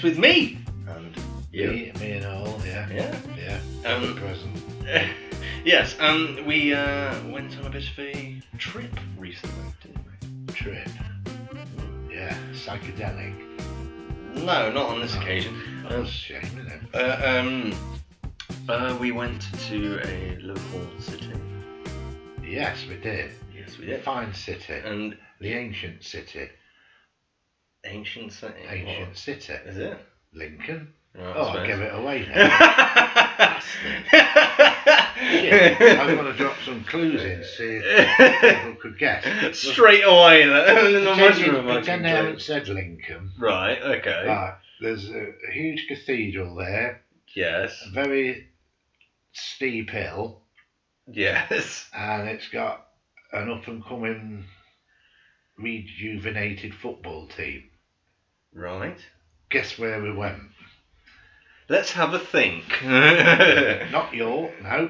Yes, with me. And you. Me and all, yeah. Yeah. The present. Yes, we went on a bit of a trip recently, didn't we? Trip. Yeah, psychedelic. No, not on this occasion. That's a shame, isn't it? We went to a local city. Yes, we did. Yes, we did. Fine city. And the ancient city. Ancient city? Ancient city. Is it? Lincoln. Right, Oh, I'll give it away now. Yeah, I'm going to drop some clues in, see if people could guess. Straight away. Pretend they haven't said Lincoln. Right, okay. Right, there's a huge cathedral there. Yes. A very steep hill. Yes. And it's got an up-and-coming rejuvenated football team. Right. Guess where we went? Let's have a think. Not York, no.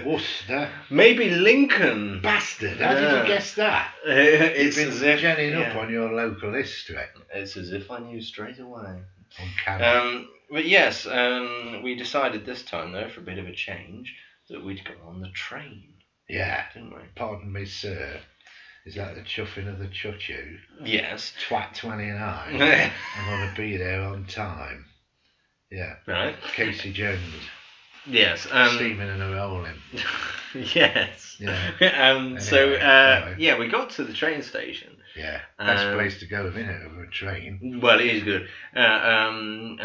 Worcester. Maybe Lincoln. Bastard, how did you guess that? It's You've been as if genning up on your local history. It's as if I knew straight away. Uncanny. But yes, we decided this time though, for a bit of a change, that we'd go on the train. Yeah. Didn't we? Pardon me, sir. Is that the chuffing of the choo-choo? Yes. Twat 29. I'm going to be there on time. Yeah. Right. Casey Jones. Yes. Steaming and a rolling. Yes. Yeah. Anyway, yeah, we got to the train station. Yeah. Best place to go, isn't it, over a train? Well, it is good. And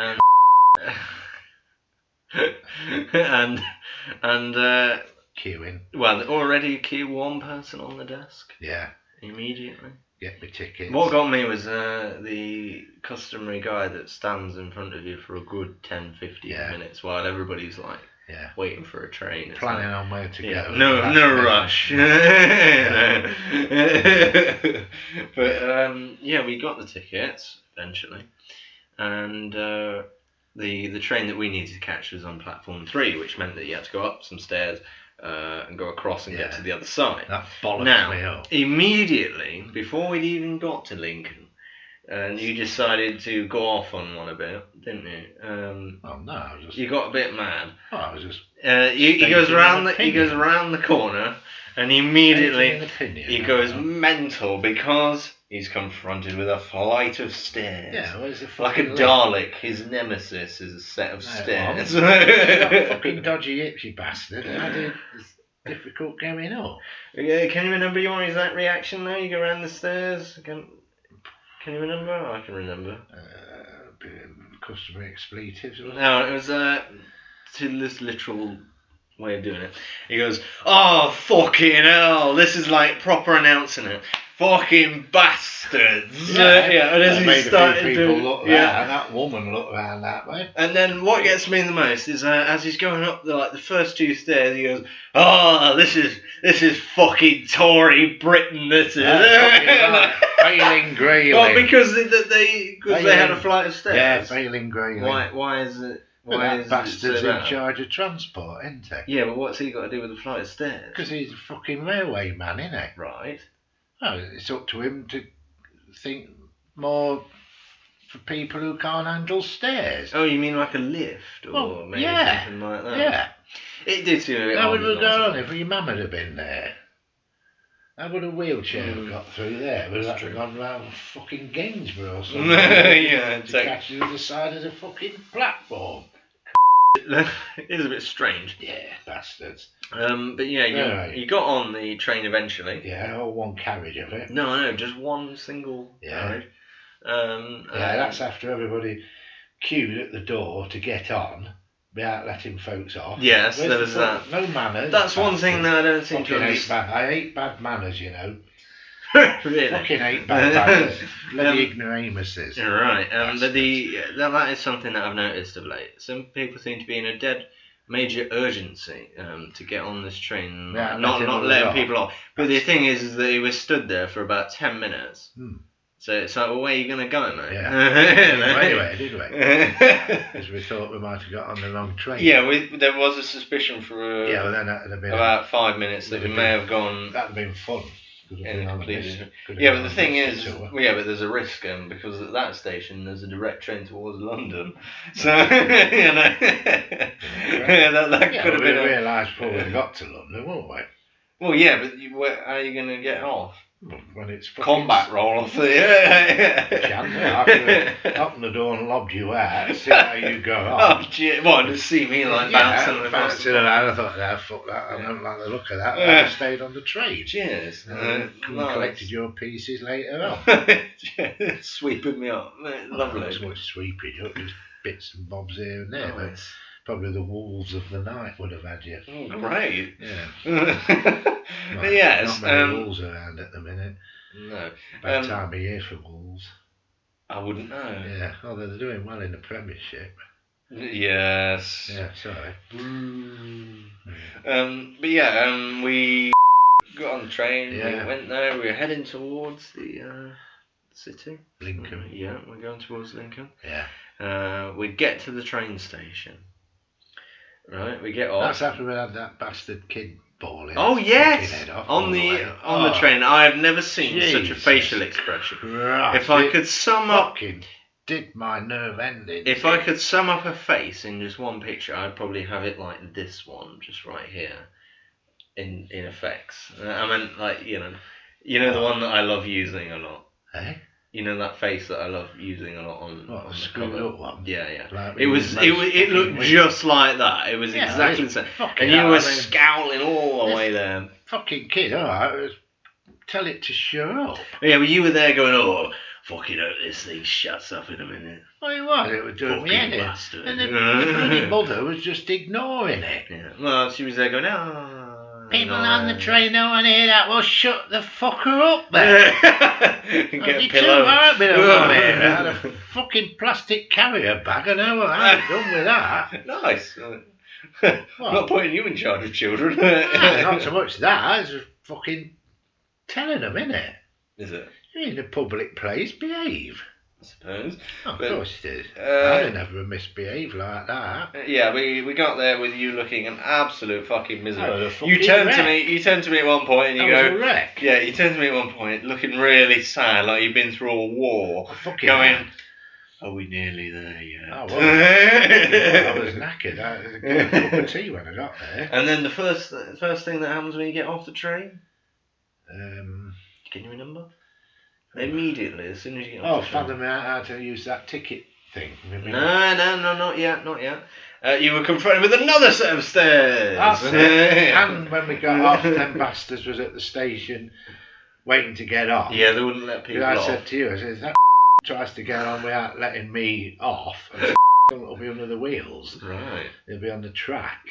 queuing. Well, already queue one person on the desk. Yeah. Immediately. Get me tickets. What got me was the customary guy that stands in front of you for a good 10-15 minutes while everybody's like waiting for a train. Planning on where to go. No rush. But yeah, we got the tickets eventually, and the train that we needed to catch was on platform 3, which meant that you had to go up some stairs and go across and get to the other side. That bollocks me up. Immediately, before we'd even got to Lincoln, you decided to go off on one a bit, didn't you? Well, no, I was just... You got a bit mad. Oh, I was just... he goes around the corner, and immediately he goes mental because he's confronted with a flight of stairs. Yeah, where's the like a Dalek, his nemesis is a set of stairs. That fucking dodgy hips, you bastard. How did it's difficult going up? Yeah, can you remember your exact reaction now? You go around the stairs. Can you remember? I can remember. Customary expletives. No, it was to this literal way of doing it. He goes, "Oh fucking hell! This is like proper announcing it. Fucking bastards!" Yeah, and as he made started a few people look round, and that woman looked round that way. And then what gets me the most is as he's going up the first 2 stairs, he goes, "Oh, this is fucking Tory Britain. This is." Failing Grayling. Well, because they had a flight of stairs. Yeah, failing Grayling. Why is it? Why that bastard's in charge of transport, isn't he? Yeah, but what's he got to do with the flight of stairs? Because he's a fucking railway man, isn't he? Right. Oh, it's up to him to think more for people who can't handle stairs. Oh, you mean like a lift or maybe something like that? Yeah. It did seem a bit How would we go on if your mum had been there? How would a wheelchair have got through there? Would that have gone round fucking Gainsborough or something? Yeah, to catch you to the side of the fucking platform. It is a bit strange. Yeah, bastards. But yeah, you got on the train eventually. Yeah, all one carriage of it. No, just one single carriage. That's after everybody queued at the door to get on without letting folks off. Yes, there was that. No manners. That's one thing that I don't seem to understand. I hate bad manners, you know. Really? Fucking hate bad manners. Bloody ignoramuses. You're right. But that is something that I've noticed of late. Some people seem to be in a dead major urgency to get on this train, not letting people off. But the thing is that he was stood there for about 10 minutes. So it's like, well, where are you going to go, mate? Yeah. Anyway, did we? Because we thought we might have got on the wrong train. Yeah, there was a suspicion for then that'd have been about 5 minutes that we may have gone. That'd have been fun. Yeah, but the thing is, but there's a risk, because at that station there's a direct train towards London, so that could have been. We realised before we got to London, won't we? Well, yeah, but where are you going to get off? When it's combat roll off the I opened the door and lobbed you out, see how you go off. Oh, gee, what, to see me like bouncing around. I thought, no, fuck that, I don't like the look of that. I stayed on the train. Cheers. Collected your pieces later on. Sweeping me up. Lovely. Not so much sweeping up, just bits and bobs here and there. But probably the wolves of the night would have had you. Oh, great. Yeah. But yes, not many wolves around at the minute. No. Bad time of year for wolves. I wouldn't know. Yeah, they're doing well in the Premiership. Yes. Yeah, sorry. But yeah, we got on the train, we went there, we were heading towards the city. Lincoln. Yeah, we're going towards Lincoln. Yeah. We get to the train station. Right, we get off. That's after we had that bastard kid ball in. Oh yes, on the train. I have never seen such a facial expression. Right. If I could sum up, did my nerve ending. If I could sum up a face in just one picture, I'd probably have it like this one, just right here, in effects. I meant like you know the one that I love using a lot. Eh? You know that face that I love using a lot on the screwed up one? Yeah. Like it looked just like that. It was exactly the same. And you were scowling all the way there. Fucking kid, alright. Tell it to shut up. Yeah, but you were there going, oh, fucking hope this thing shuts up in a minute. Well, it was. It was doing me head in. And the bloody mother was just ignoring it. Yeah. Well, she was there going, oh. People on the train, no one hear that. Well, shut the fucker up then. Get a pillow. I had a fucking plastic carrier bag and I was done with that. Nice. I'm not putting you in charge of children. Not so much that, it's just fucking telling them, innit? Is it? You're in a public place, behave. I suppose. Of course it is. I'd never misbehave like that. Yeah, we got there with you looking an absolute fucking misery. You turned to me at one point and you go, a wreck. Yeah, you turned to me at one point looking really sad, like you've been through a war. Going, are we nearly there yet? I was knackered. I had a good cup of tea when I got there. And then the first thing that happens when you get off the train? Can you remember? Immediately, as soon as you get off the train. Fathom out how to use that ticket thing. No, not yet. You were confronted with another set of stairs. That's it. And when we got off, them bastards was at the station waiting to get off. Yeah, they wouldn't let people off. I said to you, I said, if that tries to get on without letting me off, will be under the wheels. Right. He'll be on the track.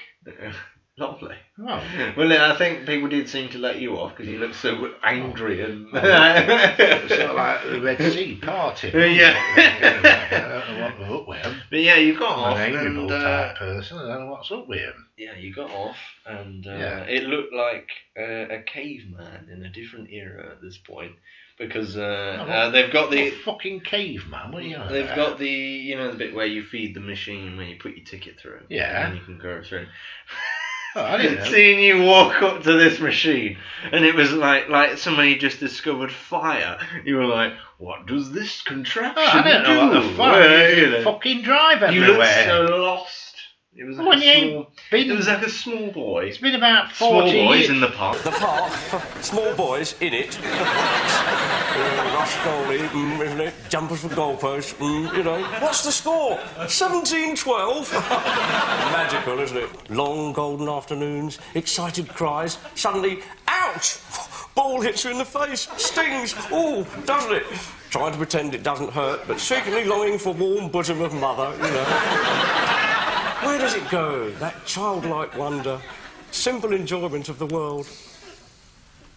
Lovely. Oh. Well, I think people did seem to let you off because you looked so angry and sort of like the Red Sea party. Yeah. I don't know what we're up with. But yeah, you got off. I'm an amiable type person. I don't know what's up with him. Yeah, you got off, and it looked like a caveman in a different era at this point. Because they've got the fucking caveman. What are you on They've about? got the the bit where you feed the machine where you put your ticket through. Yeah. And you can go through. Oh, I didn't know. Seeing you walk up to this machine, and it was like somebody just discovered fire. You were like, "What does this contraption do?" I don't know what the fuck. Fucking drive everywhere. You looked so lost. It was like it was like a small boy. It's been about 40 small boys years. in the park. The park, small boys in it. Rough goalie, isn't it? Jumpers for goalposts, What's the score? 17-12. Magical, isn't it? Long golden afternoons, excited cries. Suddenly, ouch! Ball hits you in the face, stings. Ooh, doesn't it? Trying to pretend it doesn't hurt, but secretly longing for warm bosom of mother, Where does it go, that childlike wonder, simple enjoyment of the world?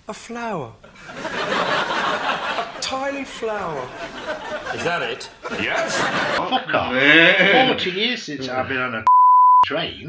A flower. A tiny flower. Is that it? Yes. Fuck off. 40 years since I've been on a train.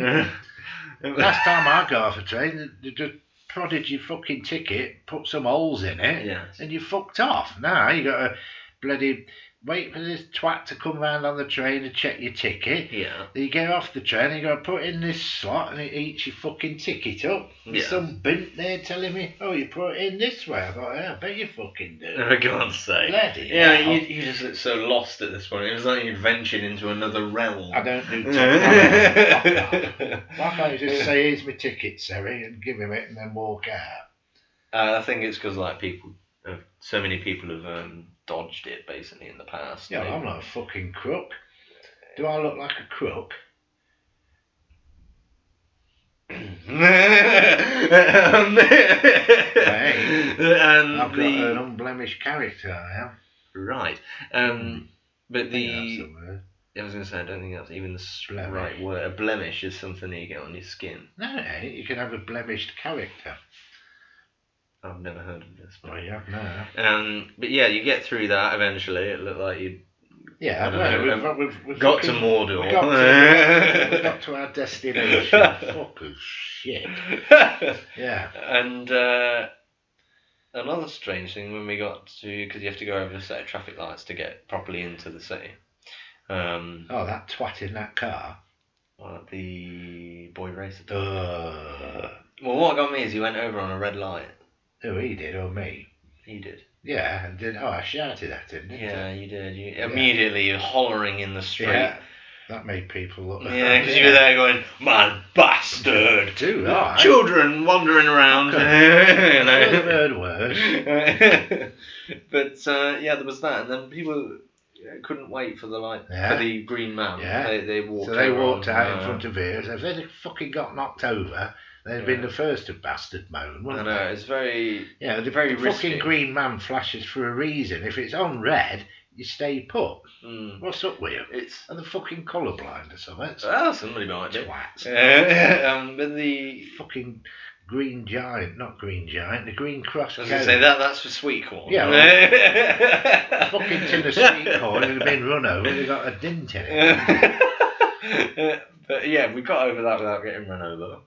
Last time I got off a train, they just prodded your fucking ticket, put some holes in it, yes. and you fucked off. Now you got to bloody wait for this twat to come round on the train to check your ticket. Yeah. Then you get off the train and you got to put in this slot and it eats your fucking ticket up. There's some bint there telling me, oh, you put it in this way. I thought, yeah, I bet you fucking do. For God's sake. Bloody hell. You just look so lost at this point. It was like you'd ventured into another realm. I don't do technology. Why can't you just say, here's my ticket, Siri, and give him it and then walk out? I think it's because like so many people have dodged it basically in the past. Yeah, I'm not a fucking crook. Do I look like a crook? I've got an unblemished character, I am. Right. But I was going to say, I don't think that's even the right word. A blemish is something that you get on your skin. No, you can have a blemished character. I've never heard of this. Well, you have now. But yeah, you get through that eventually. It looked like you. Yeah, we've got to Mordor. We got to our destination. Fucking shit. Yeah. And another strange thing when we got to, because you have to go over a set of traffic lights to get properly into the city. That twat in that car. The boy racer. Well, what got me is he went over on a red light. Who, he did or me? He did. Yeah, and did. Oh, I shouted at him, didn't I? Yeah, you did. Immediately you're hollering in the street. Yeah, that made people look. Yeah, because you were there going, man, bastard. Too right. Children wandering around. Okay. I've heard worse. But there was that, and then people couldn't wait for the light for the green man. Yeah. They walked. So they walked out in front of here. So if they'd fucking got knocked over, they'd been the first to bastard moan, wouldn't they? I know, it's very... Yeah, the fucking green man flashes for a reason. If it's on red, you stay put. What's up with you? Are the fucking colourblind or something? Well, somebody might be. Twats. But the... Fucking green giant, not green giant, the green cross. I was going to say, that's for sweet corn. Yeah, well, fucking tin of sweet corn had been run over, they got a dint in it. But yeah, we got over that without getting run over.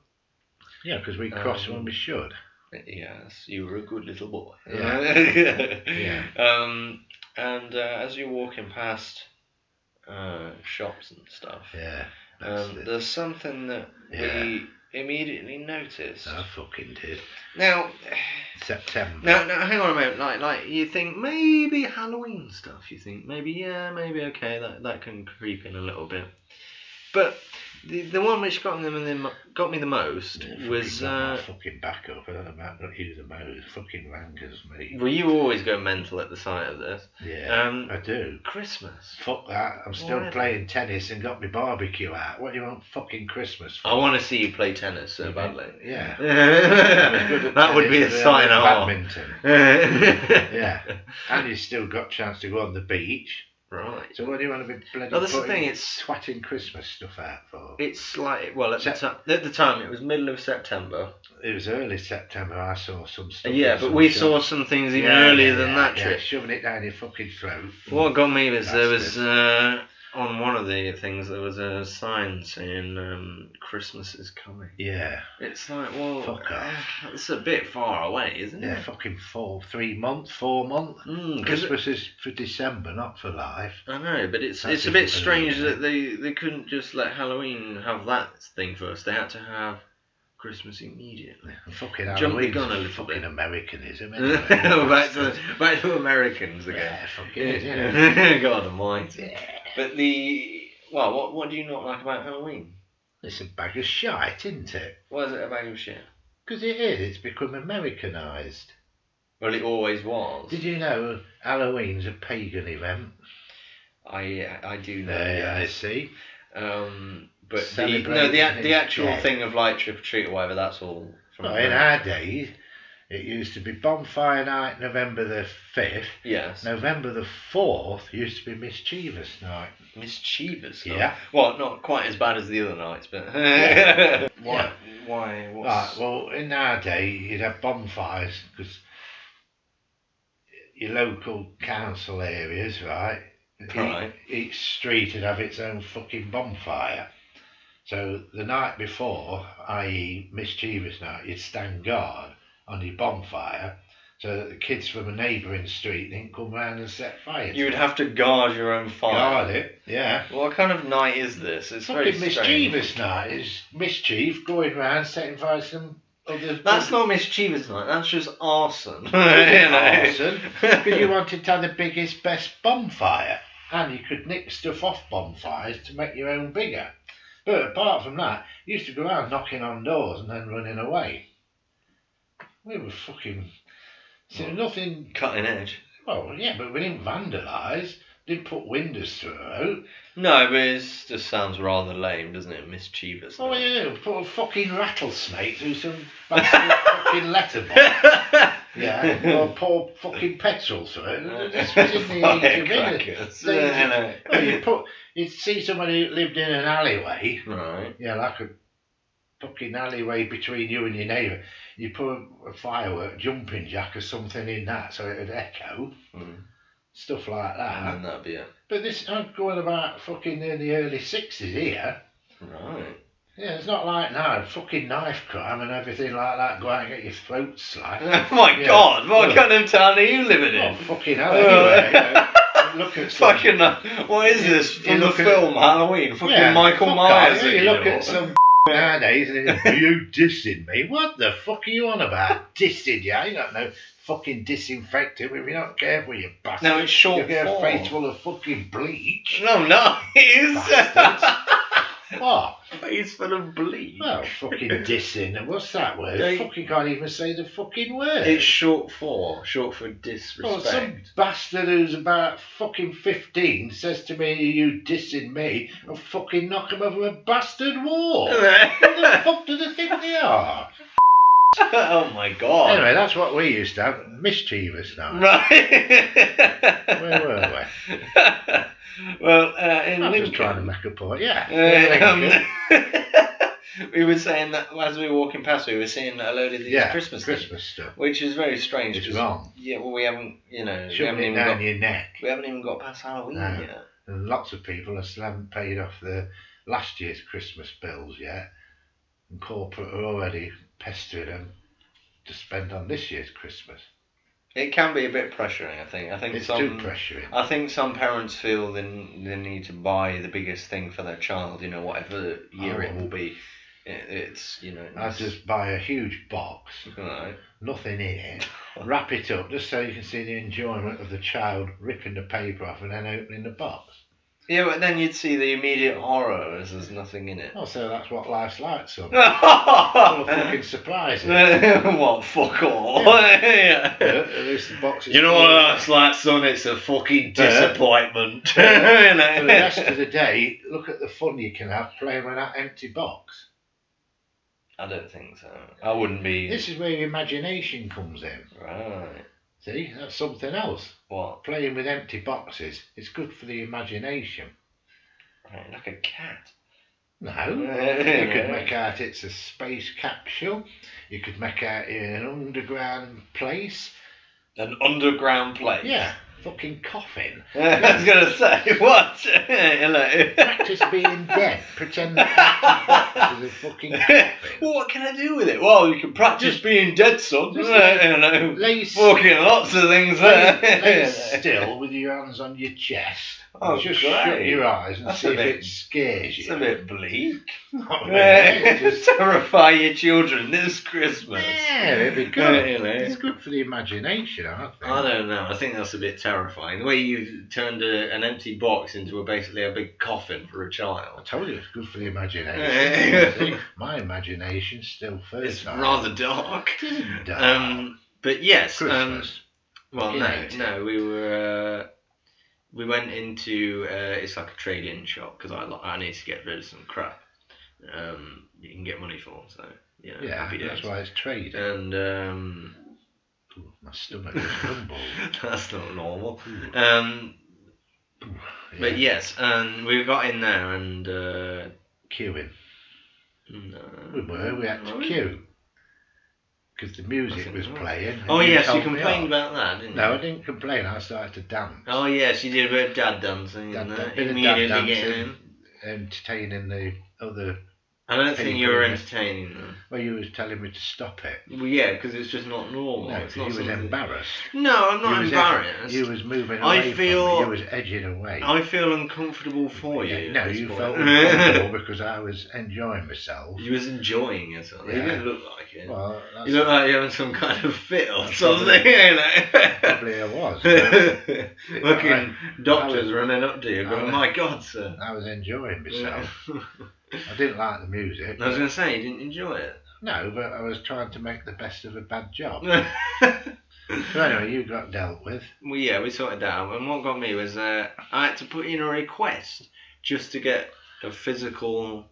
Yeah, because we crossed when we should. Yes, you were a good little boy. Yeah. And as you're walking past shops and stuff, there's something that we immediately noticed. I fucking did. Now, September. Now, hang on a moment. Like you think maybe Halloween stuff. You think maybe okay, that can creep in a little bit, but. The one which got me the most was fucking back up. I don't know about you the most. Fucking rankers me. Well, you always go mental at the sight of this. Yeah, I do. Christmas. Fuck that. I'm still playing tennis and got my barbecue out. What do you want fucking Christmas for? I want to see you play tennis so badly. Yeah. That would be a sign of badminton. Yeah. And you still got a chance to go on the beach. Right. So what do you want to be bloody that's the thing, it's twatting Christmas stuff out for? It's like, well, at the time, it was middle of September. It was early September, I saw some stuff. Yeah, but we saw some things even earlier than that trip. Shoving it down your fucking throat. What got me was there was, on one of the things, there was a sign saying, Christmas is coming. Yeah. It's like, well, fuck off. It's a bit far away, isn't it? Yeah, fucking 4 months. Christmas is for December, not for life. I know, but it's a bit strange that they couldn't just let Halloween have that thing first. They had to have Christmas immediately. Fucking Halloween's fucking Americanism, anyway. back to Americans again. Yeah, fucking is, yeah. God almighty. Yeah. But what do you not like about Halloween? It's a bag of shite, isn't it? Why is it a bag of shit? Because it is. It's become Americanised. Well, it always was. Did you know Halloween's a pagan event? I do know. Yeah, I see. But the actual thing of like trick or treat or whatever, that's all from in our days, it used to be bonfire night, November the 5th. Yes. November the 4th used to be mischievous night. Mischievous night? Yeah. Well, not quite as bad as the other nights, but... Why? Right, well, in our day, you'd have bonfires, because your local council areas, right? Each street would have its own fucking bonfire. So the night before, i.e. mischievous night, you'd stand guard on your bonfire so that the kids from a neighbouring street didn't come round and set fire. You would have to guard your own fire. Guard it, yeah. What kind of night is this? It's fucking very strange. mischievous night. It's mischief going round setting fire to some other... That's not mischievous night, that's just arson. Arson, because you wanted to have the biggest, best bonfire. And you could nick stuff off bonfires to make your own bigger. But apart from that, you used to go around knocking on doors and then running away. We were fucking... So nothing... Cutting edge. Well, yeah, but we didn't vandalise. Didn't put windows through. No, but it just sounds rather lame, doesn't it? Mischievous. Oh, yeah, put a fucking rattlesnake through some bastard fucking letterbox. Yeah, or pour fucking petrol through it. This was in the age of you'd see somebody who lived in an alleyway. Right. Yeah, like a fucking alleyway between you and your neighbour. You put a firework jumping jack or something in that so it'd echo. Stuff like that. And then that'd be it. But this, I'm going about fucking in the early 60s here. Right. Yeah, it's not like now, fucking knife crime and everything like that, go out and get your throat slashed. Oh my God, what kind of town are you living in? Oh, fucking hell, anyway. Look at some... Fucking, what is this from the film Halloween? Fucking Michael Myers. You look at some nowadays and are you dissing me? What the fuck are you on about? Dissing you? I ain't got no fucking disinfectant if you're not careful, you bastard. No, it's short You'll get a form. face full of fucking bleach. No, it is. What? Face full of bleach. Well, fucking dissing. What's that word? I fucking can't even say the fucking word. It's short for disrespect. Well, some bastard who's about fucking 15 says to me, you dissing me, I'll fucking knock him over a bastard wall. Who the fuck do they think they are? Oh my God. Anyway, that's what we used to have. Mischievous now. Right. Where were we? Well, in I'm Lincoln. just trying to make a point, yeah. We were saying that as we were walking past, we were seeing a load of these Christmas stuff. Which is very strange. It's wrong. Yeah, well, we haven't, Shoving it down your neck. We haven't even got past Halloween yet. And lots of people still haven't paid off the last year's Christmas bills yet. And corporate are already pestering them to spend on this year's Christmas. It can be a bit pressuring, I think. It's too pressuring. I think some parents feel they need to buy the biggest thing for their child, whatever year it will be. I just buy a huge box, right. Nothing in it, wrap it up just so you can see the enjoyment of the child ripping the paper off and then opening the box. Yeah, but then you'd see the immediate horror as there's nothing in it. Oh, so that's what life's like, son. Full of fucking surprises. What, fuck all? Yeah. At least the box is... You know what life's like, son? It's a fucking disappointment. For the rest of the day, look at the fun you can have playing with that empty box. I don't think so. I wouldn't be... This is where your imagination comes in. Right. See, that's something else. What? Playing with empty boxes. It's good for the imagination. Right, like a cat. No. You could make out it's a space capsule. You could make out in an underground place. An underground place? Yeah. Fucking coffin. I was going to say, what? Hello. Practice being dead. Pretend that box is a fucking coffin. Well, what can I do with it? Well, you can practice being dead, son. Fucking lots of things there. Lay still with your hands on your chest. Oh, just great. shut your eyes and That's see if it scares you. It's a bit bleak. Not really, just terrify your children this Christmas. Yeah, it'd be good. It's good for the imagination, I think. I don't know. I think that's a bit terrifying. The way you turned an empty box into basically a big coffin for a child. I told you it's good for the imagination. See, my imagination's still fertile. It's rather dark. It isn't dark. But yes. Christmas. Well, no. We went into it's like a trade-in shop because I need to get rid of some crap. You can get money for, so happy days. That's why it's trade. And my stomach is rumbled. That's not normal. But yes, and we got in there and queuing. No, we had to queue. Because the music was playing. Oh yes, you complained about that, didn't you? No, I didn't complain. I started to dance. Oh yes, you did a bit of dad dancing. Bit of immediately dad getting dancing, entertaining the other I don't think you were entertaining them. Well, you was telling me to stop it. Well, yeah, because it's just not normal. No, it's not you was embarrassed. No, I'm not embarrassed. You was moving away from me. You was edging away. I feel uncomfortable for you. No, you felt uncomfortable because I was enjoying myself. You was enjoying yourself. Yeah. You didn't look like it. Well, you look like you're having some kind of fit or something, you know. Probably I was. Looking doctors running up to you going, my God, sir. I was enjoying myself. I didn't like the music. I was going to say, you didn't enjoy it. No, but I was trying to make the best of a bad job. So anyway, you got dealt with. Well, yeah, we sorted that out. And what got me was I had to put in a request just to get a physical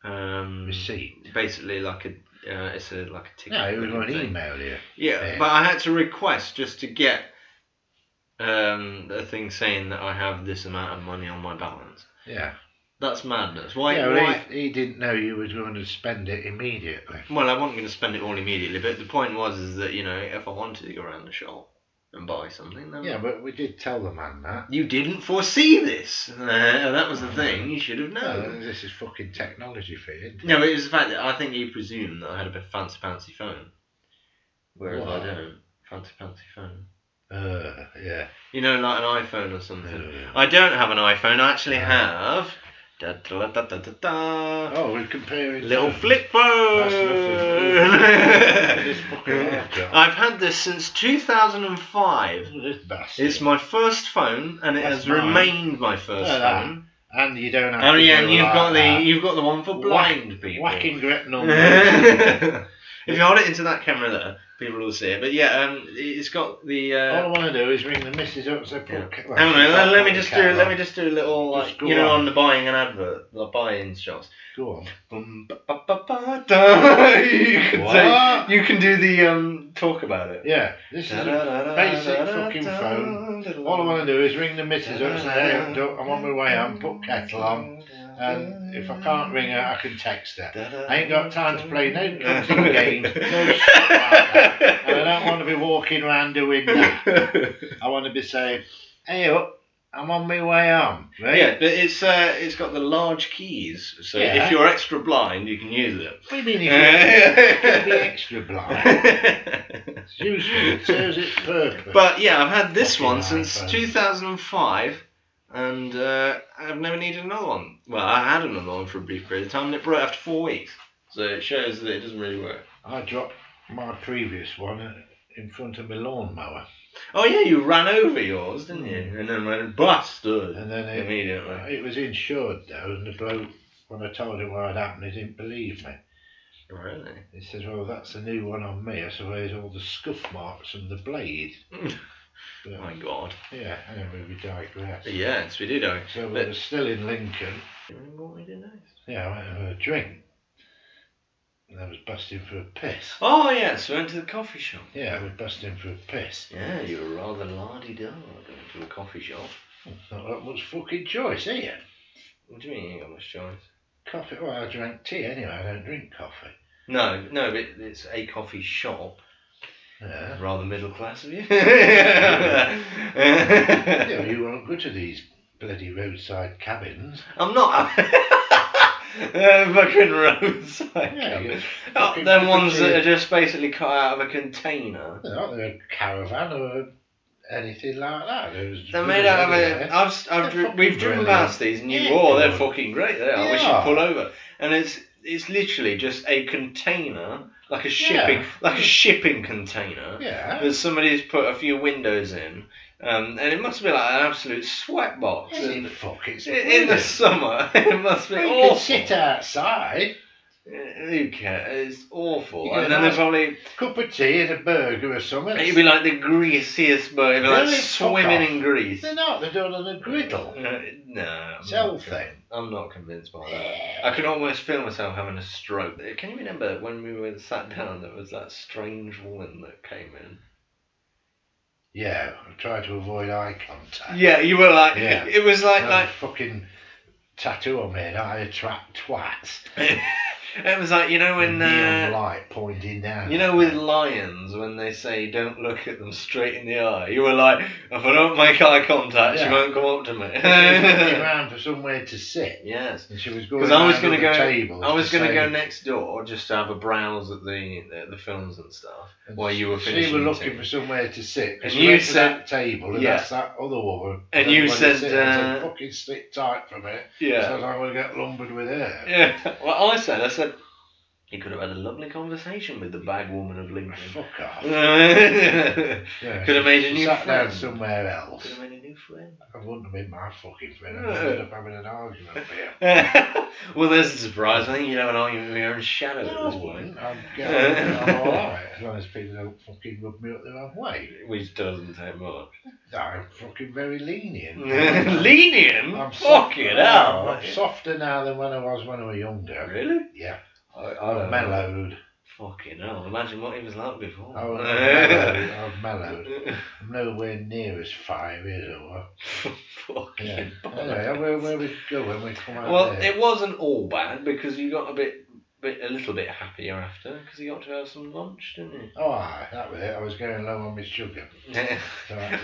receipt. Basically, like it's like a ticket. No, it was going to email you. Yeah, but I had to request just to get a thing saying that I have this amount of money on my balance. Yeah. That's madness. Why? Yeah, why? He didn't know you was going to spend it immediately. Well, I wasn't going to spend it all immediately, but the point is that, you know, if I wanted to go around the shop and buy something, then... Yeah, but we did tell the man that. You didn't foresee this. That was the thing. You should have known. This is fucking technology for you. No, but it was the fact that I think you presumed that I had a bit fancy phone. Whereas I don't. Fancy phone. Yeah. You know, like an iPhone or something. I don't have an iPhone. I actually have... Oh, we're comparing little flip phone. I've had this since 2005. It's my first phone, and it has remained my first phone. And you don't have. Oh yeah, and you've got the one for blind people. Whacking grip numbers. If you hold it into that camera there, people will see it. But yeah, it's got the. All I want to do is ring the missus up. So hang on, let me just do a little like on the buying an advert, the buy-in shots. Go on. You can do the talk about it. Yeah, this is a basic fucking phone. All I want to do is ring the missus up, say I'm on my way home, put kettle on. And if I can't ring her, I can text her. I ain't got time to play no cutting games, no shit like that. And I don't want to be walking around doing that. I want to be saying, hey up, I'm on my way home. Right? Yeah, but it's got the large keys, so if you're extra blind, you can use it. What do you mean if you're be extra blind? It's useful, it serves its purpose. But yeah, I've had this one since 2005. And I've never needed another one. Well, I had another one for a brief period of time, and it broke after 4 weeks. So it shows that it doesn't really work. I dropped my previous one in front of my lawnmower. Oh yeah, you ran over yours, didn't you? And then went busted. And then immediately. It was insured though, and the bloke, when I told him what had happened, he didn't believe me. Really? He says, "Well, that's a new one on me. I suppose all the scuff marks from the blade." But, my God. Yeah, anyway, we digress. Yes, we did. So we were still in Lincoln. Do you remember what we did next? Yeah, I went for a drink. And I was busting for a piss. Oh, yes, we went to the coffee shop. Yeah, I was busting for a piss. Yeah, you were rather lardy-da going to a coffee shop. It's not that much fucking choice, are you? What do you mean you ain't got much choice? Coffee? Well, I drank tea anyway, I don't drink coffee. No, but it's a coffee shop. Yeah. Rather middle class of you. Yeah, you won't go to these bloody roadside cabins. I'm not. Fucking roadside cabins. Them ones that are just basically cut out of a container. They're not a caravan or anything like that. They're made out of a. We've driven past these, and they're fucking great. They are. We should pull over, and it's literally just a container. Like a shipping container that somebody's put a few windows in, and it must be like an absolute sweat box. In the summer, it must be awful. You can sit outside. Who cares? It's awful. And then there's probably cup of tea and a burger or something. It'd be like the greasiest burger, like swimming in grease. They're not. They're done on a griddle. No. Selfie. I'm not convinced by that. I could almost feel myself having a stroke. Can you remember when we were sat down, there was that strange woman that came in? Yeah, I tried to avoid eye contact. Yeah, you were like, it was like fucking tattoo on me and I attract twats. It was like, you know, when neon light pointing down. You know, with lions, when they say don't look at them straight in the eye, you were like, if I don't make eye contact, she won't come up to me. She was looking around for somewhere to sit. Yes. And she was going. Because I was going to go. Table I was going to go next door just to have a browse at the films and stuff while you were finishing. She was looking for somewhere to sit. And you said that table, and that's that other woman. And you said, I said, fucking stick tight from it. Yeah. So I'm going to get lumbered with her. Yeah. Well, I said. He could have had a lovely conversation with the bag woman of Lincoln. Fuck off. Could have made a new friend. Sat down somewhere else. Could have made a new friend. I wouldn't have been my fucking friend. I ended up having an argument with him. Well, there's a surprise. I think you'd have an argument with your own shadow at this point. I'm alright, as long as people don't fucking rub me up the wrong way. Which doesn't take much. I'm fucking very lenient. Lenient? I'm fucking hell. I'm softer now than when I was younger. Really? Yeah. I'm mellowed. Fucking hell, imagine what he was like before. I've mellowed. I'm nowhere near as fiery as I was. Fucking Anyway, where we go when we come out Well, there? it wasn't all bad because you got a little bit happier after because you got to have some lunch, didn't you? Oh, aye, that was it. I was going low on my sugar. So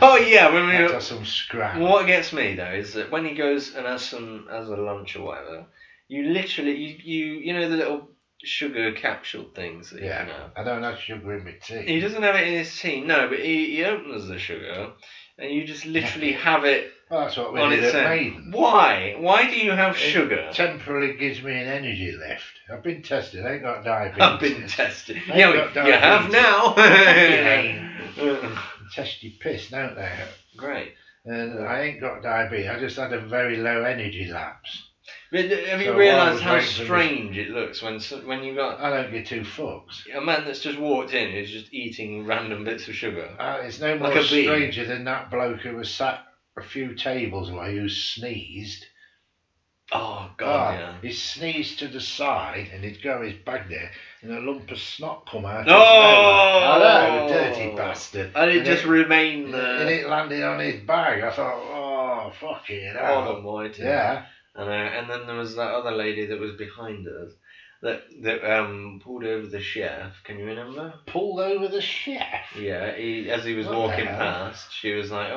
when we had some scrap. What gets me though is that when he goes and has a lunch or whatever, you literally you know the little sugar capsule things that you can have. I don't have sugar in my tea. He doesn't have it in his tea, no, but he opens the sugar and you just literally have it. Well, that's what we did at Maiden. Why? Why do you have sugar? It temporarily gives me an energy lift. I've been tested. I ain't got diabetes. I've been tested. Yeah, you have now. Test your piss, don't they? Great. And I ain't got diabetes. I just had a very low energy lapse. But have you realised how strange it looks when you got... I don't give two fucks. A man that's just walked in is just eating random bits of sugar. It's no more stranger than that bloke who was sat a few tables away who sneezed. Oh, God, yeah. He sneezed to the side and he'd go his bag there and a lump of snot come out. Oh! I know, dirty bastard. And it just remained there. And it landed on his bag. I thought, oh, fucking hell. God almighty. Yeah. And then there was that other lady that was behind us that pulled over the chef. Can you remember? Pulled over the chef? Yeah, as he was walking past, she was like,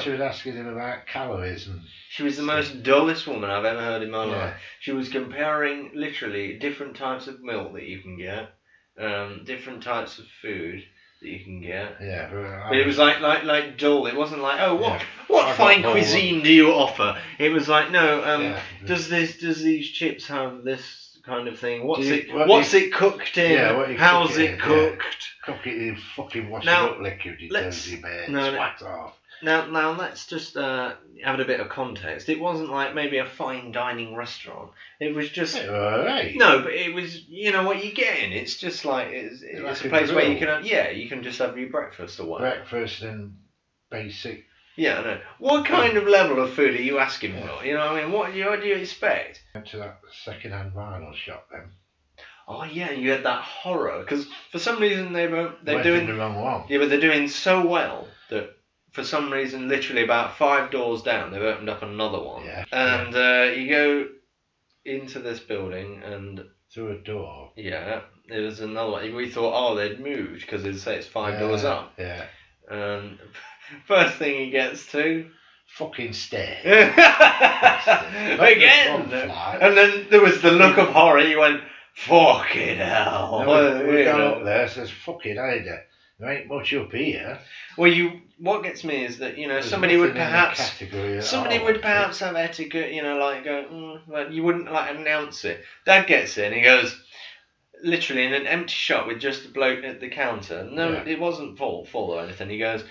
she was asking him about calories. And she was the most dullest woman I've ever heard in my life. She was comparing literally different types of milk that you can get, different types of food that you can get. Yeah, but it was like dull. It wasn't like, what fine cuisine do you offer? It was like, no, does these chips have this kind of thing? What's it cooked in? Yeah, how's it cooked? Cook it in fucking wash it up liquid, you dirty man. Spat off. Now let's just have a bit of context. It wasn't like maybe a fine dining restaurant. It was just no, but it was, you know what you're getting. It's just like it's a place where you can just have your breakfast or whatever. Breakfast and basic. Yeah, I know. What kind of level of food are you asking for? You know what I mean? What do you expect? Went to that second-hand vinyl shop then. Oh yeah, you had that horror because for some reason they're doing the wrong one. Yeah, but they're doing so well that for some reason, literally about 5 doors down, they've opened up another one. Yeah. And you go into this building and through a door. Yeah, there was another one. We thought, they'd moved because they'd say it's 5 doors up. Yeah. And first thing he gets to. Fucking stairs. Again. And then there was the look of horror. He went, fucking hell. We got up there, says, fucking hell, there ain't much up here. Well, what gets me is that, somebody would perhaps have etiquette, like go, well, you wouldn't like announce it. Dad gets in, he goes, literally in an empty shop with just a bloke at the counter. No, it wasn't full or anything. He goes,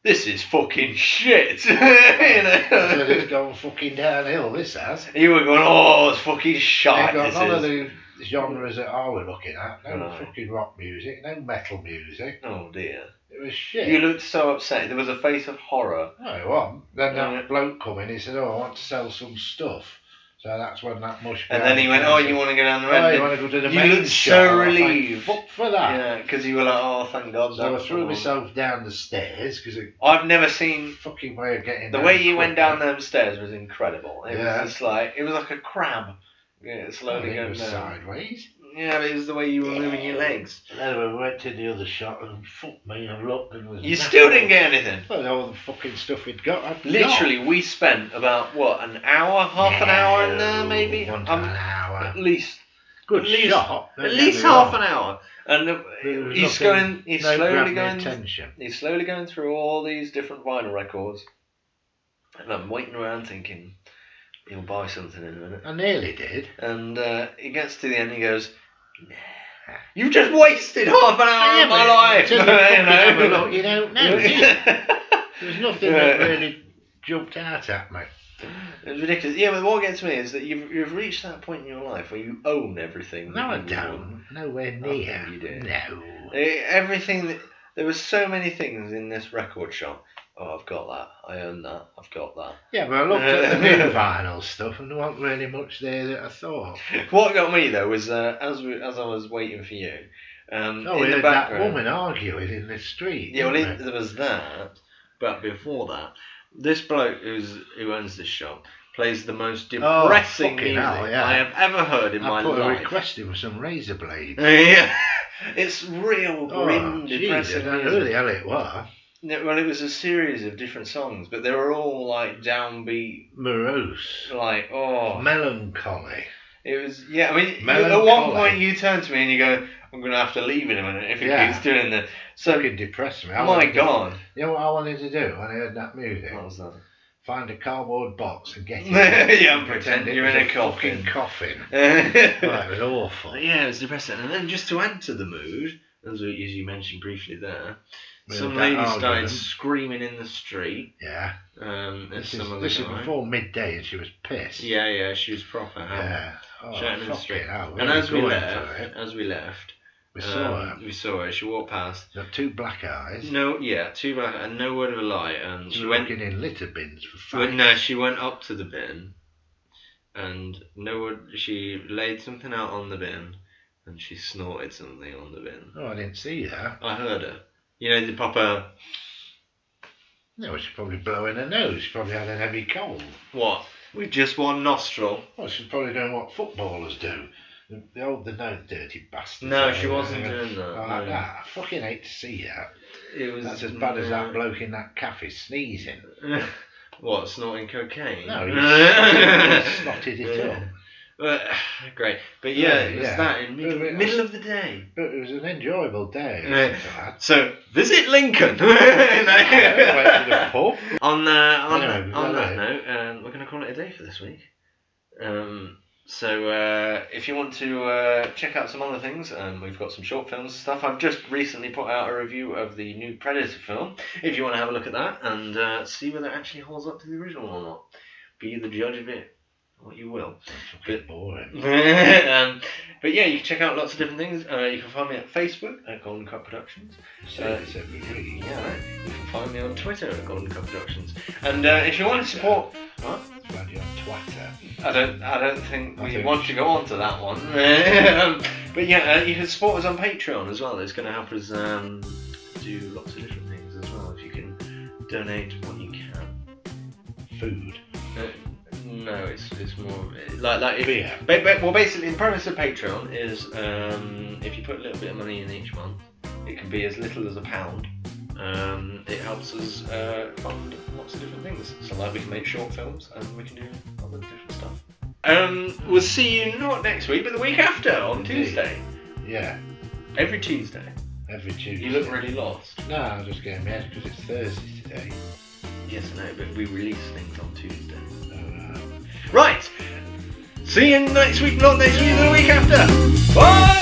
this is fucking shit. So it's gone fucking downhill, this has. You were going, it's fucking shite. They've got none of the genres that I was looking at. No fucking rock music, no metal music. Oh dear. It was shit. You looked so upset. There was a face of horror. No, it wasn't. Then that bloke come in, he said, I want to sell some stuff. So that's when that mush. And then he went, you want to go down the road? Oh, you want to go to the main You looked so relieved. Fuck for that. Yeah, because you were like, thank God. So I threw myself down the stairs because I've never seen fucking way of getting. The way you went down them stairs was incredible. It was just like it was like a crab Yeah, slowly going down. Sideways. Yeah, but it was the way you were moving your legs. Then we went to the other shop and fuck me and looked and was. You still didn't get anything. Well, all the fucking stuff we'd got. Literally, we spent about an hour, half an hour in there, maybe. An hour. At least. Good shot. At least half an hour. And he's slowly going through all these different vinyl records. And I'm waiting around thinking, he'll buy something in a minute. I nearly did. And he gets to the end and he goes, nah, you've just wasted half an hour of my life. You don't know. There's nothing that really jumped out at me. It was ridiculous. Yeah, but what gets me is that you've reached that point in your life where you own everything. No, I don't. Nowhere near. I think you do. No. Everything. There were so many things in this record shop. Oh, I've got that. I own that. I've got that. Yeah, but I looked at the new vinyl stuff and there wasn't really much there that I thought. What got me though was as I was waiting for you. In the background, that woman arguing in the street. Yeah, well, there was that. But before that, this bloke who owns this shop plays the most depressing music I have ever heard in my life. I put a request in for some razor blades. Yeah, it's real grim, depressing music. I don't know who the hell it was. No, well, it was a series of different songs, but they were all like downbeat, morose, like melancholy. It was, yeah. I mean, at one point you turn to me and you go, "I'm going to have to leave in a minute if he keeps doing that." So it depressed me. My God! You know what I wanted to do when I heard that music? What was that? Find a cardboard box and get it. Yeah, and pretend you're in a fucking coffin. It was awful. Yeah, it was depressing. And then just to add to the mood, as you mentioned briefly there, some lady started screaming in the street. Yeah. This is before midday and she was pissed. Yeah, she was proper. Yeah. Shouting in the street. And as we left, we saw her. We saw her. She walked past. Got two black eyes. Two black eyes, and no word of a lie. And she went looking in litter bins for fights. No, she went up to the bin, and she laid something out on the bin, and she snorted something on the bin. Oh, I didn't see that. I heard her. You know, the proper. No, she's probably blowing her nose. She probably had a heavy cold. What? With just one nostril? Well, she's probably doing what footballers do. The dirty bastard. No, she wasn't doing that. Like that. I fucking hate to see that. That's as bad as that bloke in that cafe sneezing. What, snorting cocaine? No, he snotted it up. Great. But it was that in middle of the day. But it was an enjoyable day. So, visit Lincoln. Went to the pub. On that note, we're going to call it a day for this week. So if you want to check out some other things, we've got some short films and stuff. I've just recently put out a review of the new Predator film. If you want to have a look at that and see whether it actually holds up to the original or not. Be the judge of it. What you will. But boring. But yeah, you can check out lots of different things. You can find me at Facebook at Golden Cup Productions. You can find me on Twitter at Golden Cup Productions. And if you want to support, what? Find you on Twitter. I don't think we want to go on to that one. But yeah, you can support us on Patreon as well. It's going to help us do lots of different things as well. If you can donate what you can. Food. No, it's more like well, basically the premise of Patreon is if you put a little bit of money in each month, it can be as little as £1. It helps us fund lots of different things. So like we can make short films and we can do other different stuff. We'll see you not next week, but the week after on Tuesday. Yeah. Every Tuesday. Every Tuesday. You look really lost. No, I'm just getting mad because it's Thursday today. Yes, I know, but we release things on Tuesday. Right. See you next week, not next week, the week after. Bye!